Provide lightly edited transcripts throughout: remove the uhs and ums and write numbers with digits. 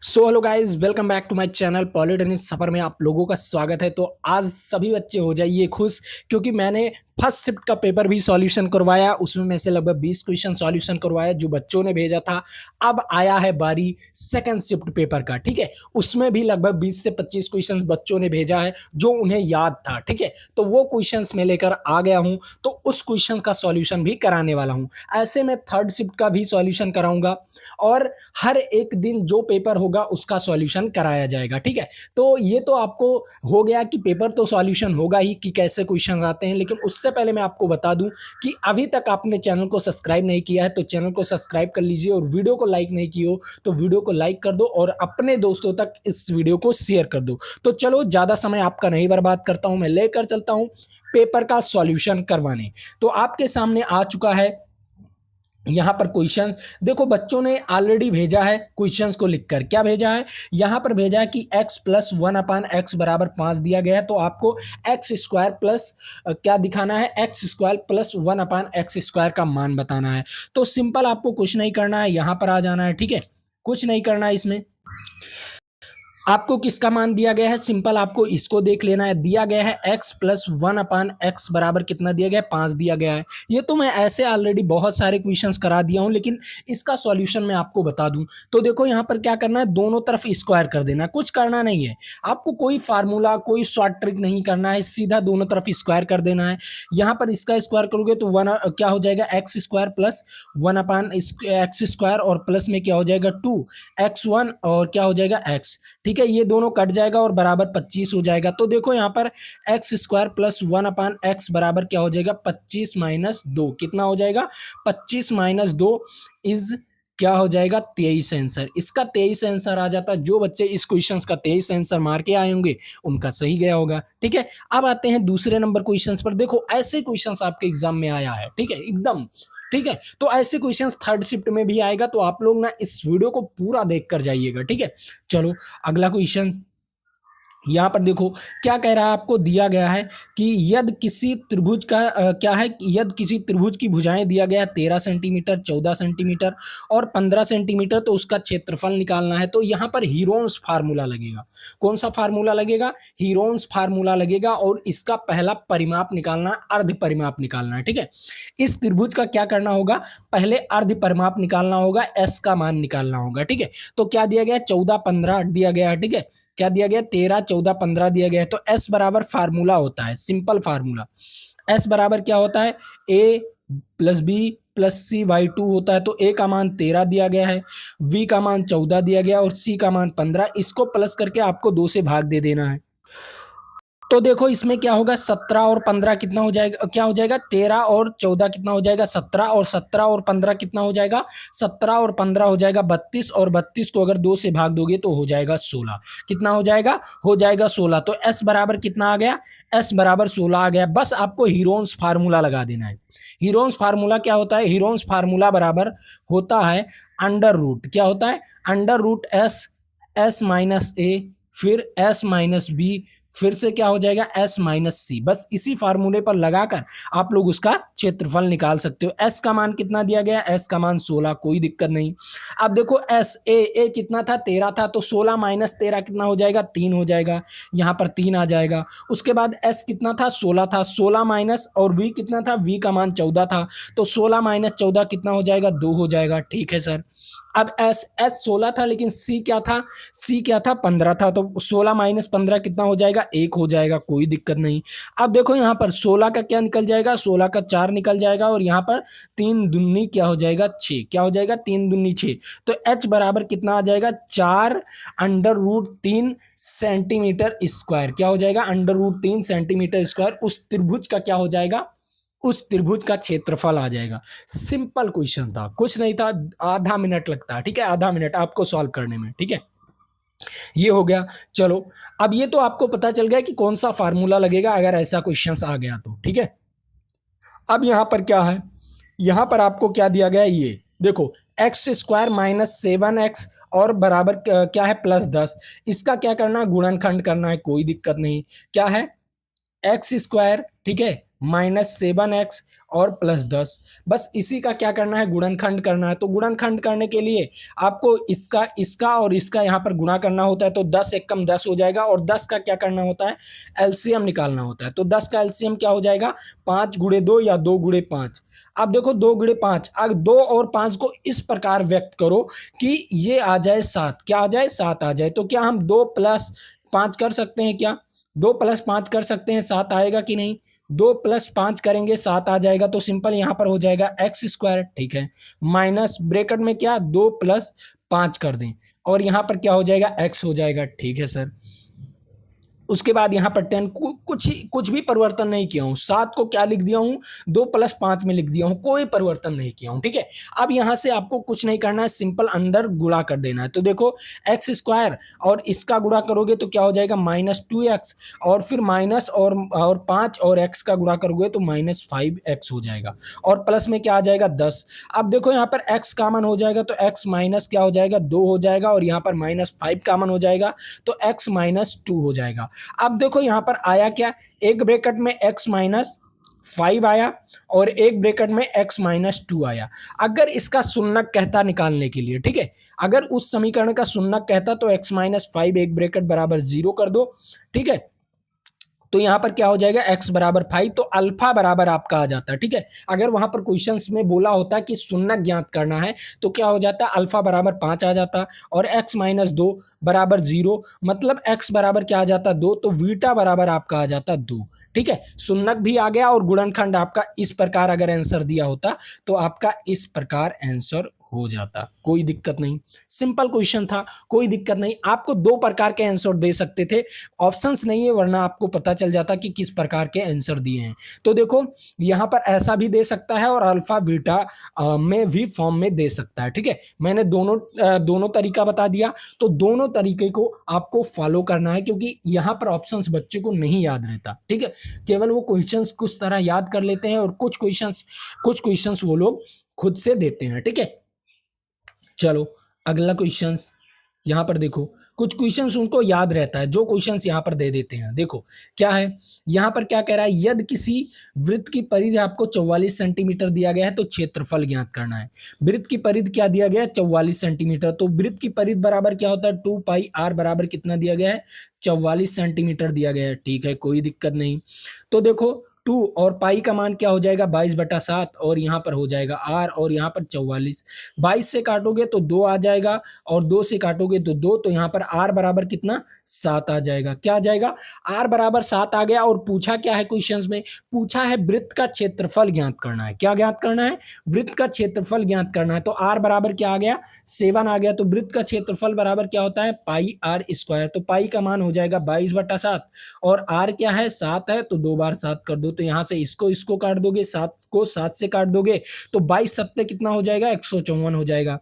So hello guys, welcome back to my channel polytechnic सफर में आप लोगों का स्वागत है। तो आज सभी बच्चे हो जाइए खुश, क्योंकि मैंने फर्स्ट शिफ्ट का पेपर भी सॉल्यूशन करवाया। उसमें में से लगभग 20 क्वेश्चन सॉल्यूशन करवाया जो बच्चों ने भेजा था। अब आया है बारी सेकंड शिफ्ट पेपर का, ठीक है। उसमें भी लगभग 20 से 25 क्वेश्चन बच्चों ने भेजा है जो उन्हें याद था, ठीक है। तो वो क्वेश्चन मैं लेकर आ गया हूँ, तो उस क्वेश्चन का सॉल्यूशन भी कराने वाला हूँ। ऐसे में थर्ड शिफ्ट का भी सॉल्यूशन कराऊंगा और हर एक दिन जो पेपर होगा उसका सॉल्यूशन कराया जाएगा, ठीक है। तो ये तो आपको हो गया कि पेपर तो सॉल्यूशन होगा ही कि कैसे क्वेश्चन आते हैं, लेकिन उससे पहले मैं आपको बता दूं कि अभी तक आपने चैनल को सब्सक्राइब नहीं किया है तो चैनल को सब्सक्राइब कर लीजिए, और वीडियो को लाइक नहीं किया हो तो वीडियो को लाइक कर दो और अपने दोस्तों तक इस वीडियो को शेयर कर दो। तो चलो ज़्यादा समय आपका नहीं बर्बाद करता हूं, मैं लेकर चलता हूं पेपर का सॉल्यूशन करवाने। तो आपके सामने आ चुका है यहाँ पर क्वेश्चंस। देखो बच्चों ने ऑलरेडी भेजा है क्वेश्चंस को लिखकर। क्या भेजा है? यहाँ पर भेजा है कि x प्लस 1/x बराबर 5 दिया गया है, तो आपको एक्स स्क्वायर प्लस क्या दिखाना है, x square plus 1/x square का मान बताना है। तो सिंपल, आपको कुछ नहीं करना है, यहाँ पर आ जाना है, ठीक है। कुछ नहीं करना है इसमें। आपको किसका मान दिया गया है? सिंपल, आपको इसको देख लेना है। दिया गया है x प्लस 1/x बराबर कितना दिया गया है? 5 दिया गया है। ये तो मैं ऐसे ऑलरेडी बहुत सारे क्वेश्चंस करा दिया हूं, लेकिन इसका सॉल्यूशन मैं आपको बता दूं। तो देखो यहाँ पर क्या करना है, दोनों तरफ स्क्वायर कर देना है, कुछ करना नहीं है आपको। कोई फार्मूला, कोई शॉर्ट ट्रिक नहीं करना है, सीधा दोनों तरफ स्क्वायर कर देना है। यहाँ पर इसका स्क्वायर करोगे तो वन क्या हो जाएगा, x square plus 1/x square, और प्लस में क्या हो जाएगा 2x1, और क्या हो जाएगा x, ठीक है। ये दोनों कट जाएगा और बराबर 25 हो जाएगा। तो देखो यहाँ पर एक्स स्क्वायर प्लस 1/x बराबर क्या हो जाएगा, 25 माइनस 2। कितना हो जाएगा? 25 माइनस 2 इज क्या हो जाएगा, 23 आंसर। इसका 23 आंसर आ जाता। जो बच्चे इस क्वेश्चन का 23 आंसर मार के आए होंगे उनका सही गया होगा, ठीक है। अब आते हैं दूसरे नंबर क्वेश्चन पर। देखो ऐसे क्वेश्चन आपके एग्जाम में आया है, ठीक है, एकदम, ठीक है। तो ऐसे क्वेश्चंस थर्ड शिफ्ट में भी आएगा, तो आप लोग ना इस वीडियो को पूरा देख कर जाइएगा, ठीक है। चलो अगला क्वेश्चन यहाँ पर देखो क्या कह रहा है। आपको दिया गया है कि यदि किसी त्रिभुज का क्या है, यदि किसी त्रिभुज की भुजाएं दिया गया है 13 सेंटीमीटर, 14 सेंटीमीटर और 15 सेंटीमीटर, तो उसका क्षेत्रफल निकालना है। तो यहाँ पर हीरोन्स फार्मूला लगेगा। कौन सा फार्मूला लगेगा? हीरोन्स फार्मूला लगेगा, और इसका पहला परिमाप निकालना, अर्ध परिमाप निकालना है, ठीक है। इस त्रिभुज का क्या करना होगा, पहले अर्ध परिमाप निकालना होगा, एस का मान निकालना होगा, ठीक है। तो क्या दिया गया, 14 15 दिया गया है, ठीक है। क्या दिया गया, 13 14 15 दिया गया है। तो एस बराबर फार्मूला होता है, सिंपल फार्मूला। एस बराबर क्या होता है, A plus B plus C by 2 होता है। तो ए का मान 13 दिया गया है, वी का मान 14 दिया गया और सी का मान 15। इसको प्लस करके आपको 2 से भाग दे देना है। तो देखो इसमें क्या होगा, 17 और 15 कितना हो जाएगा, क्या हो जाएगा, 13 और 14 कितना हो जाएगा, 17, और 17 और 15 कितना हो जाएगा, 17 और 15 हो जाएगा 32, और 32 को अगर 2 से भाग दोगे तो हो जाएगा 16। कितना हो जाएगा, हो जाएगा 16। तो एस बराबर कितना आ गया, एस बराबर 16 आ गया। बस आपको हीरोन्स फार्मूला लगा देना है। हीरोन्स फार्मूला क्या होता है, हीरोन्स फार्मूला बराबर होता है अंडर रूट, क्या होता है, under root S, S minus A, फिर एस माइनस बी, फिर से क्या हो जाएगा, एस माइनस सी। बस इसी फार्मूले पर लगाकर आप लोग उसका क्षेत्रफल निकाल सकते हो। एस का मान कितना दिया गया, एस का मान 16, कोई दिक्कत नहीं। अब देखो एस ए कितना था, 13 था, तो 16 माइनस 13 कितना हो जाएगा, 3 हो जाएगा। यहाँ पर 3 आ जाएगा। उसके बाद एस कितना था, 16 था, 16 माइनस, और वी कितना था, वी का मान 14 था, तो 16 माइनस 14 कितना हो जाएगा, 2 हो जाएगा, ठीक है सर। अब एस एस 16 था, लेकिन सी क्या था, सी क्या था, 15 था, तो 16 माइनस 15 कितना हो जाएगा, 1 हो जाएगा, कोई दिक्कत नहीं। अब देखो यहाँ पर 16 का क्या निकल जाएगा, 16 का 4 निकल जाएगा, और यहाँ पर 3 दूनी क्या हो जाएगा, 6, क्या हो जाएगा, 3 दूनी 6। तो एच बराबर कितना आ जाएगा, 4 अंडर रूट 3 सेंटीमीटर स्क्वायर, क्या हो जाएगा, अंडर रूट 3 सेंटीमीटर स्क्वायर। उस त्रिभुज का क्या हो जाएगा, उस त्रिभुज का क्षेत्रफल आ जाएगा। सिंपल क्वेश्चन था, कुछ नहीं था, आधा मिनट लगता है, ठीक है, आधा मिनट आपको सॉल्व करने में, ठीक है। ये हो गया। चलो अब ये तो आपको पता चल गया कि कौन सा फार्मूला लगेगा अगर ऐसा क्वेश्चन आ गया तो, ठीक है। अब यहां पर क्या है, यहां पर आपको क्या दिया गया है, ये देखो एक्स स्क्वायर माइनस 7x और बराबर क्या है, प्लस 10। इसका क्या करना है, गुणनखंड करना है, कोई दिक्कत नहीं। क्या है, एक्स स्क्वायर, ठीक है, -7x और +10। बस इसी का क्या करना है, गुणनखंड करना है। तो गुणनखंड करने के लिए आपको इसका और इसका यहाँ पर गुणा करना होता है, तो 10 एकम 10 हो जाएगा, और 10 का क्या करना होता है, एलसीएम निकालना होता है। तो 10 का एलसीएम क्या हो जाएगा, 5 गुणे 2 या 2 गुणे 5। अब देखो 2 गुणे 5, अगर 2 और 5 को इस प्रकार व्यक्त करो कि ये आ जाए 7, क्या आ जाए, 7 आ जाए। तो क्या हम 2 + 5 कर सकते हैं, क्या 2 + 5 कर सकते हैं, 7 आएगा कि नहीं, 2 + 5 करेंगे 7 आ जाएगा। तो सिंपल यहाँ पर हो जाएगा x², ठीक है, माइनस ब्रैकेट में क्या 2 + 5 कर दें, और यहाँ पर क्या हो जाएगा, x हो जाएगा, ठीक है सर। उसके बाद यहाँ पर 10 कुछ भी परिवर्तन नहीं किया हूँ, 7 को क्या लिख दिया हूँ, 2 + 5 में लिख दिया हूँ, कोई परिवर्तन नहीं किया हूँ, ठीक है। अब यहाँ से आपको कुछ नहीं करना है, सिंपल अंदर गुणा कर देना है। तो देखो x² और इसका गुणा करोगे तो क्या हो जाएगा, -2x, और फिर माइनस और 5 और x का गुणा करोगे तो -5x हो जाएगा, और प्लस में क्या आ जाएगा, 10। अब देखो यहाँ पर x कॉमन हो जाएगा तो x माइनस क्या हो जाएगा, 2 हो जाएगा, और यहाँ पर -5 कॉमन हो जाएगा तो x -2 हो जाएगा। अब देखो यहां पर आया क्या, एक ब्रैकेट में x-5 आया और एक ब्रैकेट में x-2 आया। अगर इसका शून्यक कहता निकालने के लिए, ठीक है, अगर उस समीकरण का शून्यक कहता तो x-5 एक ब्रैकेट बराबर 0 कर दो, ठीक है। तो यहां पर क्या हो जाएगा, x बराबर 5, तो अल्फा बराबर आपका आ जाता है, ठीक है। अगर वहां पर क्वेश्चंस में बोला होता कि शून्यक ज्ञात करना है तो क्या हो जाता, अल्फा बराबर 5 आ जाता, और x-2 बराबर 0, मतलब x बराबर क्या आ जाता, 2, तो बीटा बराबर आपका आ जाता 2, ठीक है। शून्यक भी आ गया और गुणनखंड आपका इस प्रकार अगर आंसर दिया होता तो आपका इस प्रकार आंसर हो जाता, कोई दिक्कत नहीं। सिंपल क्वेश्चन था, कोई दिक्कत नहीं। आपको 2 प्रकार के आंसर दे सकते थे, ऑप्शंस नहीं है, वरना आपको पता चल जाता कि किस प्रकार के आंसर दिए हैं। तो देखो यहाँ पर ऐसा भी दे सकता है और अल्फा बीटा में भी फॉर्म में दे सकता है, ठीक है। मैंने दोनों तरीका बता दिया, तो दोनों तरीके को आपको फॉलो करना है, क्योंकि यहाँ पर ऑप्शंस बच्चे को नहीं याद रहता, ठीक है। केवल वो क्वेश्चंस कुछ तरह याद कर लेते हैं, और कुछ क्वेश्चंस वो लोग खुद से देते हैं, ठीक है। चलो अगला क्वेश्चन, यहां पर देखो कुछ क्वेश्चंस उनको याद रहता है, जो क्वेश्चंस यहां पर दे देते हैं। देखो क्या है, यहां पर क्या कह रहा है, यदि किसी वृत्त की परिधि आपको 44 सेंटीमीटर दिया गया है तो क्षेत्रफल ज्ञात करना है। वृत्त की परिधि क्या दिया गया है, 44 सेंटीमीटर। तो वृत्त की परिधि बराबर क्या होता है, 2πr बराबर कितना दिया गया है, 44 सेंटीमीटर दिया गया है, ठीक है, कोई दिक्कत नहीं। तो देखो 2 और पाई का मान क्या हो जाएगा, 22/7, और यहाँ पर हो जाएगा r, और यहाँ पर 44, 22 से काटोगे तो 2 आ जाएगा, और 2 से काटोगे तो 2, तो यहाँ पर r बराबर कितना, 7 आ जाएगा। क्या आ जाएगा, r बराबर 7 आ गया। और पूछा क्या है क्वेश्चंस में, पूछा है वृत्त का क्षेत्रफल ज्ञात करना है। क्या ज्ञात करना है, वृत्त का क्षेत्रफल ज्ञात करना है। तो r बराबर क्या आ गया, 7 आ गया। तो वृत्त का क्षेत्रफल बराबर क्या होता है, πr²। तो पाई का मान हो जाएगा 22/7, और r क्या है, 7 है, तो 2 बार 7 कर दो। तो यहाँ से इसको काट दोगे, 7 को 7 से काट दोगे, तो 22 सत्ते कितना हो जाएगा, 154 हो जाएगा,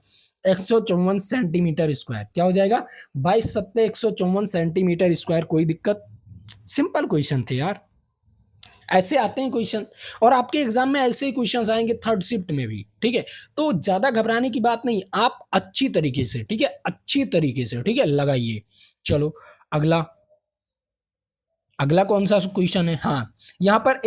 154 सेंटीमीटर स्क्वायर। क्या हो जाएगा, 22 सत्ते 154 सेंटीमीटर स्क्वायर। कोई दिक्कत, सिंपल क्वेश्चन थे यार, ऐसे आते हैं क्वेश्चन, और आपके एग्जाम में ऐसे ही क्वेश्चन आएंगे थर्ड शिफ्ट में भी, ठीक है। तो ज्यादा घबराने की बात नहीं, आप अच्छी तरीके से, ठीक है, अच्छी तरीके से, ठीक है, लगाइए। चलो अगला कौन सा क्वेश्चन है, हाँ, यहाँ पर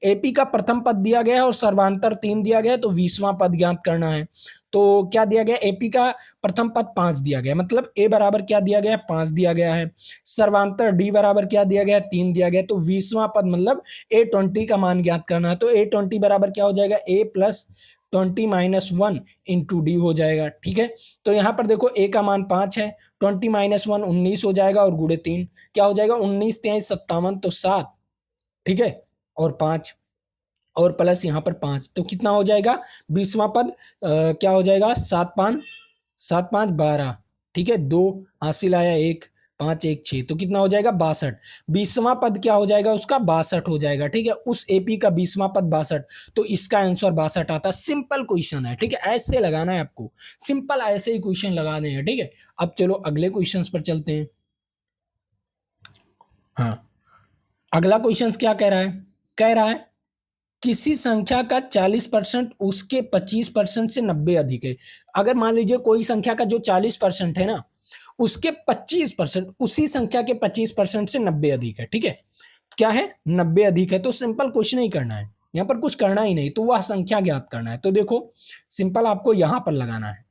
एपी का प्रथम पद दिया गया है और सर्वांतर 3 दिया गया है, तो 20वां पद ज्ञात करना है। तो क्या दिया गया, एपी का प्रथम पद 5 दिया गया, मतलब ए बराबर क्या दिया गया, 5 दिया गया है। सर्वांतर डी बराबर क्या दिया गया, 3 दिया गया। तो 20वां पद मतलब A20 का मान ज्ञात करना है। तो A20 बराबर क्या हो जाएगा, A + 20 - 1 इंटू डी हो जाएगा, ठीक है। तो यहाँ पर देखो ए का मान 5 है, 20 - 1 19 हो जाएगा, और गुणे 3 क्या हो जाएगा, 19 23 57, तो 7, ठीक है, और 5, और प्लस यहाँ पर 5, तो कितना हो जाएगा, 20वां पद क्या हो जाएगा, 7 5 12, ठीक है, 2 हासिल आया, 1 5 1 6, तो कितना हो जाएगा, 62। 20वां पद क्या हो जाएगा उसका, 62 हो जाएगा, ठीक है। उस एपी का 20वां पद 62, तो इसका आंसर 62 आता। सिंपल क्वेश्चन है, ठीक है, ऐसे लगाना है आपको, सिंपल ऐसे ही क्वेश्चन लगाने हैं, ठीक है। अब चलो अगले क्वेश्चन पर चलते हैं। हाँ, अगला क्वेश्चन क्या कह रहा है, कह रहा है किसी संख्या का 40% उसके 25% से 90 अधिक है। अगर मान लीजिए कोई संख्या का जो 40% है ना, उसके 25%, उसी संख्या के 25% से 90 अधिक है, ठीक है। क्या है 90 अधिक है, तो सिंपल कुछ नहीं करना है, यहाँ पर कुछ करना ही नहीं, तो वह संख्या ज्ञात करना है। तो देखो सिंपल आपको यहां पर लगाना है,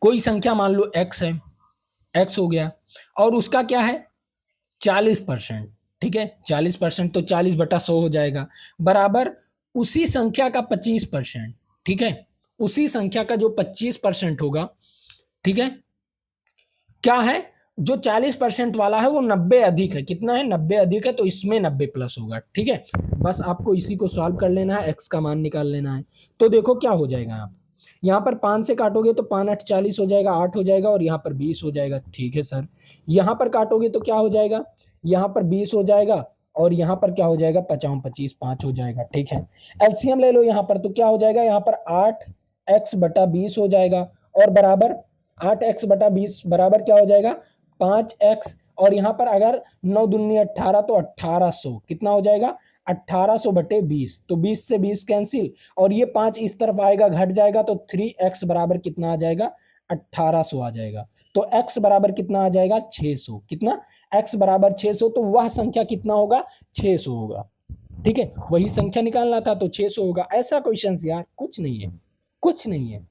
कोई संख्या मान लो x है, x हो गया, और उसका क्या है 40%, ठीक है 40%, तो 40/100 हो जाएगा, बराबर उसी संख्या का 25%, ठीक है उसी संख्या का जो 25% होगा, ठीक है क्या है, जो 40% वाला है वो 90 अधिक है, कितना है 90 अधिक है, तो इसमें 90 प्लस होगा, ठीक है। बस आपको इसी को सॉल्व कर लेना है, x का मान निकाल लेना है। तो देखो क्या हो जाएगा, आप यहाँ पर 5 से काटोगे तो 5 8 40 हो जाएगा, 8 हो जाएगा, और यहाँ पर 20 हो जाएगा, ठीक है सर। यहाँ पर काटोगे तो क्या हो जाएगा, यहाँ पर 20 हो जाएगा, और यहाँ पर क्या हो जाएगा 5 25 5 हो जाएगा, ठीक है। एलसीएम ले लो यहाँ पर, तो क्या हो जाएगा, यहाँ पर 8x/20 हो जाएगा, और बराबर 8x/20 बराबर क्या हो जाएगा 5x, और यहाँ पर अगर 9 दूनी 18, तो 1800 कितना हो जाएगा 1800/20, तो 20 से 20 कैंसिल, और ये 5 इस तरफ आएगा घट जाएगा, तो 3x बराबर कितना आ जाएगा 1800 आ जाएगा। तो x बराबर कितना आ जाएगा 600, कितना x बराबर 600, तो वह संख्या कितना होगा 600 होगा, ठीक है वही संख्या निकालना था, तो 600 होगा। ऐसा क्वेश्चन यार कुछ नहीं है, कुछ नहीं है,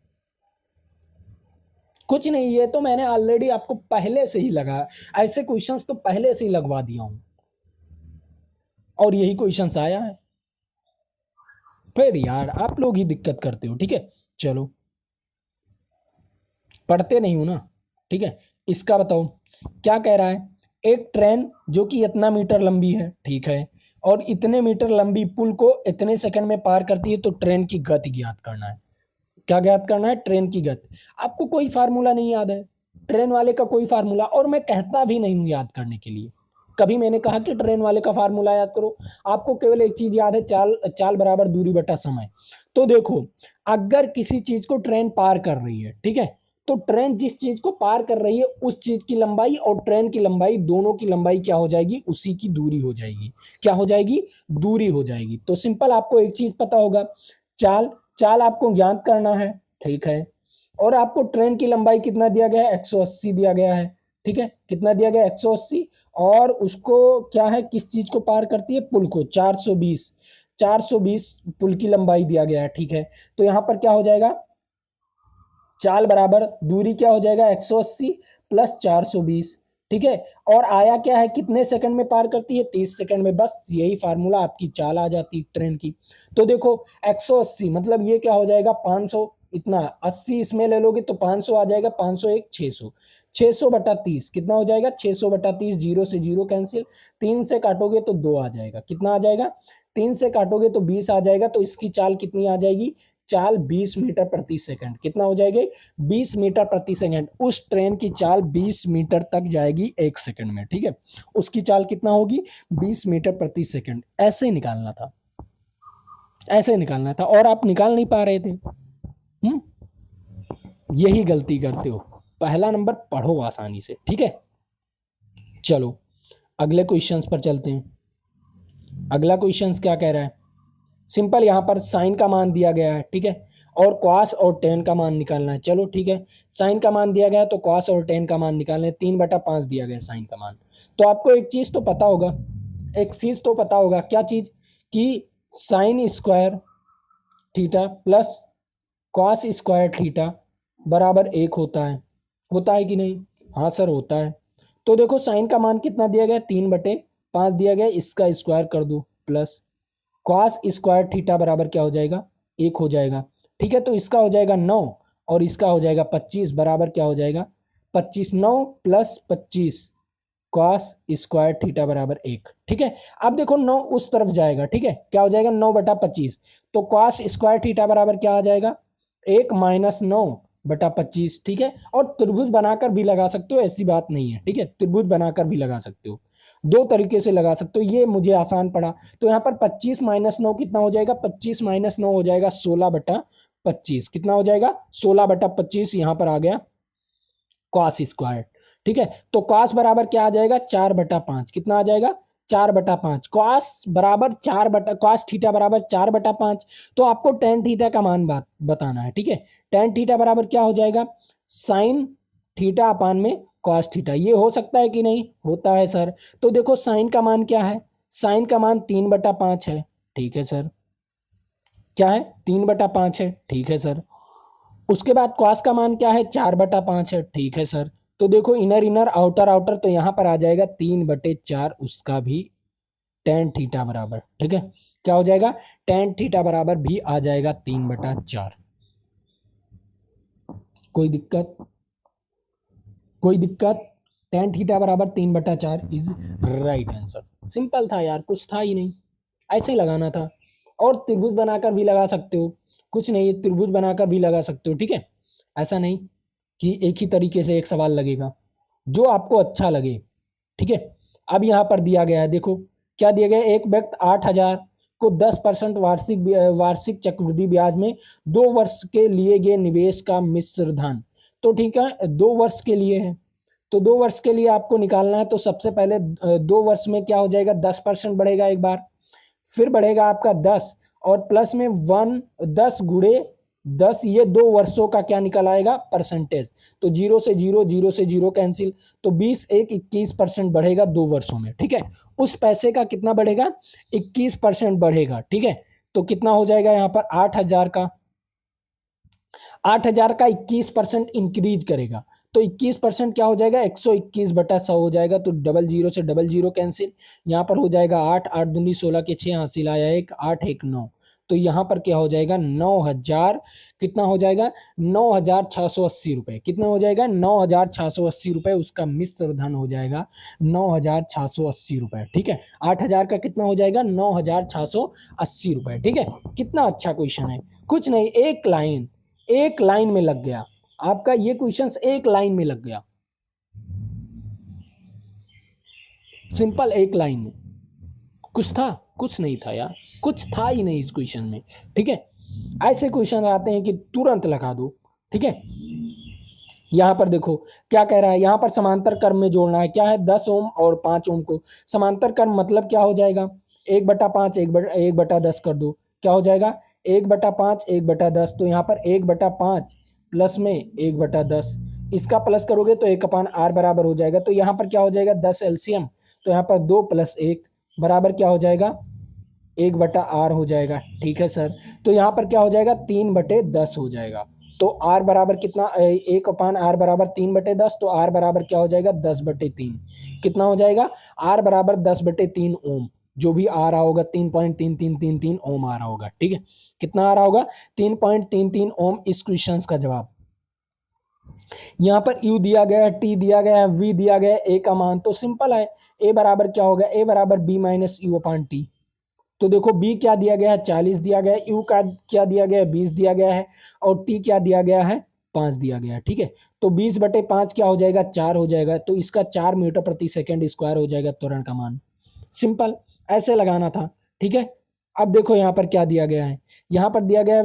कुछ नहीं है, तो मैंने ऑलरेडी आपको पहले से ही लगा, ऐसे क्वेश्चंस तो पहले से ही लगवा दिया हूं, और यही क्वेश्चंस आया है। फिर यार आप लोग ही दिक्कत करते हो, ठीक है चलो, पढ़ते नहीं हो ना, ठीक है। इसका बताओ क्या कह रहा है, एक ट्रेन जो कि इतना मीटर लंबी है, ठीक है, और इतने मीटर लंबी पुल को इतने सेकंड में पार करती है, तो ट्रेन की गति ज्ञात करना है। क्या ज्ञात करना है, ट्रेन की गति। आपको कोई फार्मूला नहीं याद है, ट्रेन वाले का कोई फार्मूला, और मैं कहता भी नहीं हूं याद करने के लिए, कभी मैंने कहा कि ट्रेन वाले का फार्मूला याद करो। आपको केवल एक चीज याद है, चाल चाल बराबर दूरी बटा समय। तो देखो अगर किसी चीज को ट्रेन पार कर रही है, ठीक है, तो ट्रेन जिस चीज को पार कर रही है उस चीज की लंबाई और ट्रेन की लंबाई, दोनों की लंबाई क्या हो जाएगी, उसी की दूरी हो जाएगी। क्या हो जाएगी, दूरी हो जाएगी। तो सिंपल आपको एक चीज पता होगा, चाल चाल आपको ज्ञात करना है, ठीक है, और आपको ट्रेन की लंबाई कितना दिया गया है 180 दिया गया है, ठीक है कितना दिया गया 180, और उसको क्या है किस चीज को पार करती है, पुल को, 420 पुल की लंबाई दिया गया है, ठीक है। तो यहां पर क्या हो जाएगा, चाल बराबर दूरी क्या हो जाएगा 180 प्लस 420, ठीक है, और आया क्या है कितने सेकंड में पार करती है 30 सेकंड में, बस यही फार्मूला आपकी चाल आ जाती ट्रेन की। तो देखो 180 मतलब ये क्या हो जाएगा 500, इतना 80 इसमें ले लोगे तो 500 आ जाएगा, 500 एक 600, 600/30 कितना हो जाएगा 600/30, जीरो से जीरो कैंसिल, 3 से काटोगे तो 2 आ जाएगा, कितना आ जाएगा 3 से काटोगे तो 20 आ जाएगा, तो इसकी चाल कितनी आ जाएगी, चाल 20 मीटर प्रति सेकंड, कितना हो जाएगी 20 मीटर प्रति सेकंड। उस ट्रेन की चाल 20 मीटर तक जाएगी एक सेकंड में, ठीक है, उसकी चाल कितना होगी 20 मीटर प्रति सेकंड। ऐसे ही निकालना था, ऐसे ही निकालना था, और आप निकाल नहीं पा रहे थे। यही गलती करते हो, पहला नंबर पढ़ो आसानी से, ठीक है। चलो अगले क्वेश्चंस पर चलते हैं। अगला क्वेश्चंस क्या कह रहा है, सिंपल यहाँ पर साइन का मान दिया गया है, ठीक है, और कॉस और टेन का मान निकालना है। चलो ठीक है, साइन का मान दिया गया है तो कॉस और टेन का मान निकालना है। 3/5 दिया गया साइन का मान। तो आपको एक चीज तो पता होगा, एक चीज तो पता होगा, क्या चीज, कि sine square theta plus cos square theta बराबर 1 होता है कि नहीं, हाँ सर होता है। तो देखो साइन का मान कितना दिया गया 3/5 दिया गया, इसका स्क्वायर कर दो, प्लस कॉस स्क्वायर थीटा बराबर क्या हो जाएगा 1 हो जाएगा, ठीक है। तो इसका हो जाएगा 9 और इसका हो जाएगा 25 बराबर क्या हो जाएगा 25, 9 प्लस 25 कॉस स्क्वायर थीटा बराबर 1, ठीक है। अब देखो 9 उस तरफ जाएगा, ठीक है, क्या हो जाएगा 9/25, तो कॉस स्क्वायर थीटा बराबर क्या आ जाएगा 1 माइनस 9/25, ठीक है। और त्रिभुज बनाकर भी लगा सकते हो, ऐसी बात नहीं है, ठीक है, त्रिभुज बनाकर भी लगा सकते हो, दो तरीके से लगा सकते हो, ये मुझे आसान पड़ा। तो यहाँ पर 25 माइनस 9 कितना हो जाएगा, 25 माइनस 9 हो जाएगा 16/25, कितना हो जाएगा 16/25, यहाँ पर आ गया कॉस स्क्वायर, ठीक है। तो कॉस बराबर क्या आ जाएगा 4/5, कितना आ जाएगा 4/5, कॉस बराबर कॉस थीटा बराबर 4/5। तो आपको टेन थीटा का मान बताना है, ठीक है। टेन थीटा बराबर क्या हो जाएगा साइन थीटा अपान में कॉस थीटा। ये हो सकता है कि नहीं? होता है सर। तो देखो साइन का मान क्या है? साइन का मान 3/5 है। ठीक है सर। क्या है? 3/5 है। ठीक है सर। उसके बाद कॉस का मान क्या है? 4/5 है। ठीक है सर। तो देखो इनर इनर आउटर आउटर, तो यहाँ पर आ जाएगा 3/4, उसका भी टेन थीटा बराबर। ठीक है, क्या हो जाएगा? टेन थीटा बराबर भी आ जाएगा 3/4। कोई दिक्कत? कोई दिक्कत? टेन थीटा बराबर 3/4 इज राइट आंसर। सिंपल था यार, कुछ था ही नहीं, ऐसे ही लगाना था। और त्रिभुज बनाकर भी लगा सकते हो, कुछ नहीं, त्रिभुज बनाकर भी लगा सकते हो। ठीक है, ऐसा नहीं कि एक ही तरीके से एक सवाल लगेगा, जो आपको अच्छा लगे। ठीक है, अब यहाँ पर दिया गया है, देखो क्या दिया गया है। एक व्यक्ति 8,000 को 10% वार्षिक चक्रवृद्धि ब्याज में 2 वर्ष के लिए गए निवेश का मिश्र धन। तो ठीक है, 2 वर्ष के लिए है, तो 2 वर्ष के लिए आपको निकालना है। तो सबसे पहले 2 वर्ष में क्या हो जाएगा? 10% बढ़ेगा एक बार, फिर बढ़ेगा आपका 10, और प्लस में 10 गुणे 10, ये 2 वर्षों का क्या निकल आएगा? परसेंटेज। तो 0 से 0 कैंसिल, तो 20 एक 21% बढ़ेगा 2 वर्षों में। ठीक है, उस पैसे का कितना बढ़ेगा? 21% बढ़ेगा। ठीक है, तो कितना हो जाएगा यहाँ पर? 8,000 का 21% इंक्रीज करेगा, तो 21% क्या हो जाएगा? 121/100 हो जाएगा। तो 00 से 00 कैंसिल, यहाँ पर हो जाएगा 8, 8 दूनी 16 के 6, हासिल आया 1, 8 1 9। तो यहाँ पर क्या हो जाएगा? 9,000, कितना हो जाएगा? 9,680 रुपये। कितना हो जाएगा? 9,680 रुपये, उसका मिश्र धन हो जाएगा 9,680 रुपये। ठीक है, 8,000 का कितना हो जाएगा? 9,680 रुपये। ठीक है, कितना अच्छा क्वेश्चन है, कुछ नहीं, एक लाइन में लग गया आपका ये क्वेश्चंस, एक लाइन में लग गया, सिंपल एक लाइन में। कुछ था? कुछ नहीं था यार, कुछ था ही नहीं इस क्वेश्चन में। ठीक है, ऐसे क्वेश्चन आते हैं कि तुरंत लगा दो। ठीक है, यहाँ पर देखो क्या कह रहा है, यहाँ पर समांतर क्रम में जोड़ना है। क्या है? 10 ओम और 5 ओम को समांतर क्रम, मतलब क्या हो जाएगा? 1/5 1/10 कर दो, क्या हो जाएगा? 1/5 1/10। तो यहाँ पर 1/5 प्लस में 1/10, इसका प्लस करोगे तो 1/r बराबर हो जाएगा। तो यहाँ पर क्या हो जाएगा? 10 एलसीएम, तो यहाँ पर 2 + 1 बराबर क्या हो जाएगा? 1/r हो जाएगा। ठीक है सर, तो यहाँ पर क्या हो जाएगा? 3/10 हो जाएगा। तो r बराबर कितना? 1/r बराबर 3/10, तो r बराबर क्या हो जाएगा? 10/3। कितना हो जाएगा? r बराबर 10/3 ओम, जो भी आ रहा होगा 3.3333 ओम आ रहा होगा। ठीक है, कितना आ रहा होगा? 3.33 ओम इस क्वेश्चन का जवाब। यहाँ पर u दिया गया है, t दिया गया है, v दिया गया है, a का मान। तो सिंपल है, a बराबर क्या होगा? a बराबर b - u/t। तो देखो b क्या दिया गया है? 40 दिया गया है, u का क्या दिया गया है? 20 दिया गया है, और t क्या दिया गया है? 5 दिया गया है। ठीक है, तो 20/5 क्या हो जाएगा? 4 हो जाएगा, तो इसका 4 मीटर प्रति सेकंड स्क्वायर हो जाएगा त्वरण का मान। सिंपल, ऐसे लगाना था। ठीक है, अब देखो यहाँ पर क्या दिया गया है, यहाँ पर दिया गया है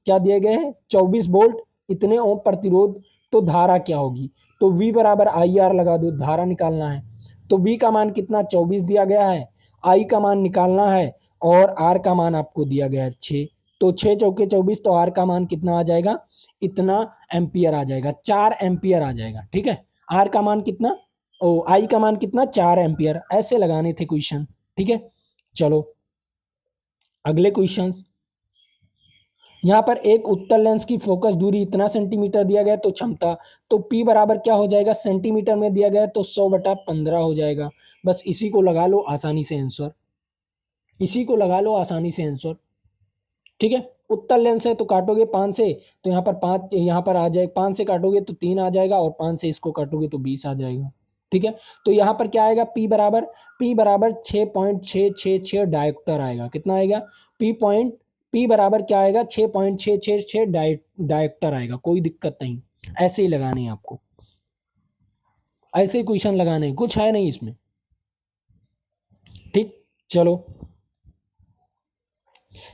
क्या दिया गया है? 24 वोल्ट, इतने ओम प्रतिरोध, तो धारा क्या होगी? तो v बराबर IR लगा दो, धारा निकालना है। तो v का मान कितना? 24 दिया गया है, I का मान निकालना है, और R का मान आपको दिया गया है 6। तो 6 चौके 24, तो R का मान कितना आ जाएगा? इतना एम्पियर आ जाएगा, 4 एम्पियर आ जाएगा। ठीक है, R का मान कितना? I का मान कितना? 4 एम्पियर। ऐसे लगाने थे क्वेश्चन। ठीक है, चलो अगले क्वेश्चंस। यहाँ पर एक उत्तल लेंस की फोकस दूरी इतना सेंटीमीटर दिया गया, तो क्षमता, तो P बराबर क्या हो जाएगा? सेंटीमीटर में दिया गया, तो 100/15 हो जाएगा। बस इसी को लगा लो आसानी से आंसर, इसी को लगा लो आसानी से आंसर। ठीक है, उत्तल लेंस है तो काटोगे 5 से, तो यहाँ पर 5 यहाँ पर आ जाए, 5 से काटोगे तो 3 आ जाएगा, और 5 से इसको काटोगे तो 20 आ जाएगा। ठीक है, तो यहाँ पर क्या आएगा? P बराबर 6.666 डायोप्टर आएगा। कितना आएगा? P बराबर क्या आएगा? 6.666 डायोप्टर आएगा। कोई दिक्कत नहीं, ऐसे ही लगाने हैं आपको, ऐसे ही क्वेश्चन लगाने हैं, कुछ है नहीं इसमें। ठीक, चलो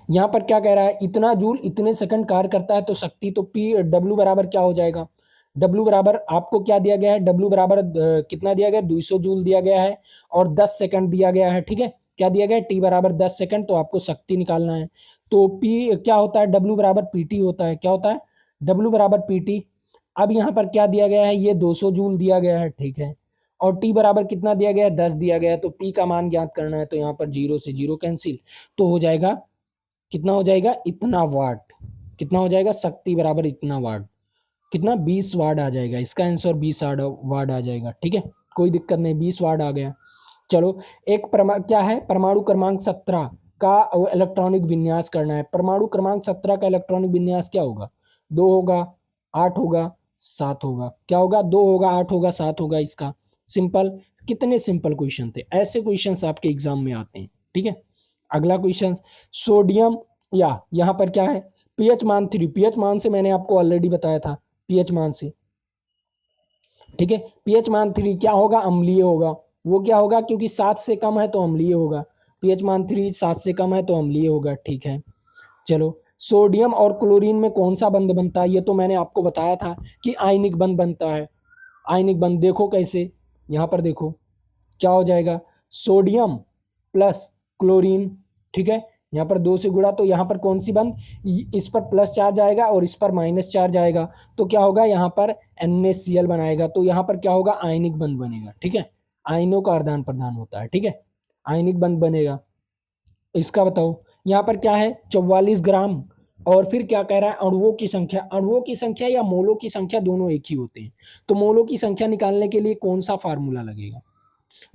यहाँ पर क्या कह रहा है? इतना जूल इतने सेकंड कार्य करता है, तो शक्ति, तो W बराबर क्या हो जाएगा? W बराबर आपको क्या दिया गया है? W बराबर कितना दिया गया? 200 जूल दिया गया है, और 10 सेकंड दिया गया है। ठीक है, क्या दिया गया है? T बराबर 10 सेकंड, तो आपको शक्ति निकालना है। तो P क्या होता है? W बराबर PT होता है। क्या होता है? W बराबर PT, अब यहाँ पर क्या दिया गया है, ये 200 जूल दिया गया है, ठीक है, और टी बराबर कितना दिया गया है, 10 दिया गया है। तो पी का मान ज्ञात करना है, तो यहाँ पर 0 से 0 कैंसिल, तो हो जाएगा कितना, हो जाएगा इतना वाट, कितना हो जाएगा, शक्ति बराबर इतना वाट, कितना 20 वाट आ जाएगा, इसका आंसर 20 वाट आ जाएगा, ठीक है, कोई दिक्कत नहीं, 20 वाट आ गया। चलो, एक क्या है, परमाणु क्रमांक 17 का इलेक्ट्रॉनिक विन्यास करना है। परमाणु क्रमांक 17 का इलेक्ट्रॉनिक विन्यास क्या होगा, 2 होगा, 8 होगा, 7 होगा, क्या होगा, 2 होगा, 8 होगा, 7 होगा, इसका सिंपल। कितने सिंपल क्वेश्चन थे, ऐसे क्वेश्चंस आपके एग्जाम में आते हैं, ठीक है। अगला क्वेश्चन, सोडियम, या यहाँ पर क्या है, पीएच मान 3, पीएच मान से मैंने आपको ऑलरेडी बताया था, पीएच मान से, ठीक है, पीएच मान 3 क्या होगा, अम्लीय होगा, वो क्या होगा, क्योंकि 7 से कम है तो अम्लीय होगा, पीएच मान 3 7 से कम है तो अम्लीय होगा, ठीक है। चलो, सोडियम और क्लोरीन में कौन सा बंध बनता है, ये तो मैंने आपको बताया था कि आयनिक बंध बनता है। आयनिक बंध देखो कैसे, यहाँ पर देखो क्या हो जाएगा, सोडियम प्लस क्लोरीन, ठीक है, यहाँ पर 2 से गुणा, तो यहाँ पर कौन सी बंध, इस पर प्लस चार्ज आएगा और इस पर माइनस चार्ज आएगा, तो क्या होगा, यहाँ पर NaCl बनाएगा, तो यहाँ पर क्या होगा, आयनिक बंध बनेगा, ठीक है, आयनों का आदान प्रदान होता है, ठीक है, आयनिक बंध बनेगा। इसका बताओ, यहाँ पर क्या है, 44 ग्राम, और फिर क्या कह रहा है, अणुओं की संख्या, अणुओं की संख्या या मोलों की संख्या दोनों एक ही होते हैं, तो मोलों की संख्या निकालने के लिए कौन सा फार्मूला लगेगा,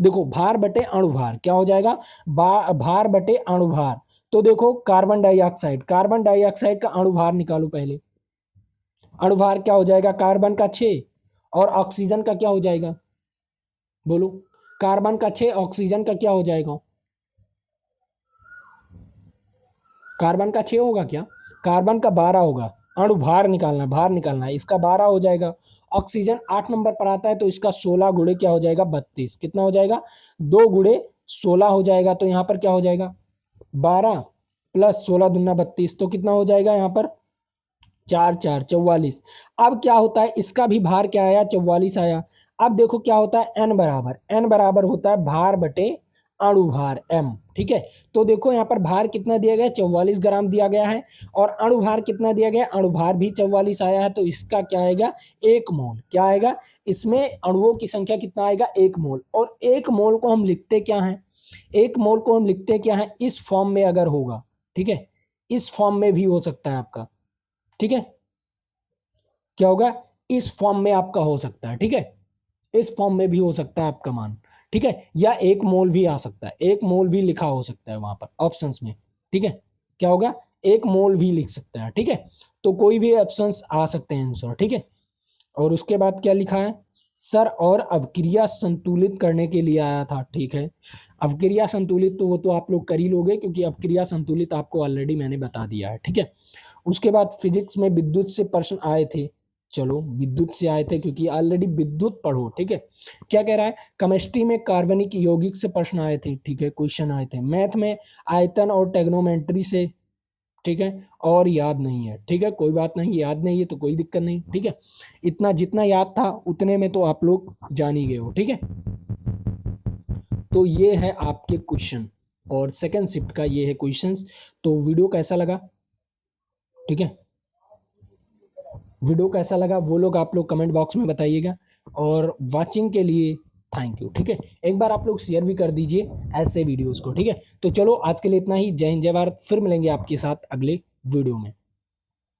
देखो भार बटे अणुभार, क्या हो जाएगा, भार बटे अणुभार, तो देखो कार्बन डाइऑक्साइड, कार्बन डाइऑक्साइड का अणुभार निकालो पहले, अणुभार क्या हो जाएगा, कार्बन का 6 और ऑक्सीजन का क्या हो जाएगा, बोलो, कार्बन का 6, ऑक्सीजन का क्या हो जाएगा, कार्बन का 6 होगा क्या, कार्बन का 12 होगा, अणुभार निकालना, भार निकालना है, इसका 12 हो जाएगा। ऑक्सीजन 8 नंबर पर आता है, तो इसका 16 गुणे क्या हो जाएगा, 32, कितना हो जाएगा, 2 गुणे 16 हो जाएगा, तो यहाँ पर क्या हो जाएगा, 12 प्लस 16 दूना 32, तो कितना हो जाएगा यहाँ पर, 4 4 44। अब क्या होता है, इसका भी भार क्या आया, 44 आया। अब देखो क्या होता है, एन बराबर होता है भार बटे अणुभार m, ठीक है। तो देखो यहाँ पर भार कितना दिया गया, 44 ग्राम दिया गया है, और अणुभार कितना दिया गया, अणुभार भी 44 आया है, तो इसका क्या आएगा, 1 मोल, क्या आएगा, इसमें अणुओं की संख्या कितना आएगा, 1 मोल, और 1 मोल को हम लिखते क्या है, 1 मोल को हम लिखते क्या है, इस फॉर्म में अगर होगा, ठीक है, इस फॉर्म में भी हो सकता है आपका, ठीक है, क्या होगा, इस फॉर्म में आपका हो सकता है, ठीक है, इस फॉर्म में भी हो सकता है आपका मान, ठीक है, या 1 मोल भी आ सकता है, 1 मोल भी लिखा हो सकता है वहां पर ऑप्शंस में, ठीक है, क्या होगा, 1 मोल भी लिख सकता है, ठीक है, तो कोई भी ऑप्शंस आ सकते हैं आंसर, ठीक है। और उसके बाद क्या लिखा है, सर और अवक्रिया संतुलित करने के लिए आया था, ठीक है, अवक्रिया संतुलित तो वो तो आप लोग कर ही लोगे, क्योंकि अवक्रिया संतुलित आपको ऑलरेडी मैंने बता दिया है, ठीक है। उसके बाद फिजिक्स में विद्युत से प्रश्न आए थे, चलो विद्युत से आए थे, क्योंकि ऑलरेडी विद्युत पढ़ो, ठीक है। क्या कह रहा है, केमिस्ट्री में कार्बनिक यौगिक से प्रश्न आए थे, ठीक है, क्वेश्चन आए थे। मैथ में आयतन और टेग्नोमेट्री से, ठीक है, और याद नहीं है, ठीक है, कोई बात नहीं, याद नहीं है तो कोई दिक्कत नहीं, ठीक है, इतना जितना याद था उतने में तो आप लोग जान ही गए हो, ठीक है। तो ये है आपके क्वेश्चन, और सेकंड शिफ्ट का ये है क्वेश्चंस। तो वीडियो कैसा लगा, ठीक है, वीडियो कैसा लगा वो लोग आप लोग कमेंट बॉक्स में बताइएगा, और वाचिंग के लिए थैंक यू, ठीक है। एक बार आप लोग शेयर भी कर दीजिए ऐसे वीडियोस को, ठीक है। तो चलो आज के लिए इतना ही, जय हिंद जय भारत, फिर मिलेंगे आपके साथ अगले वीडियो में।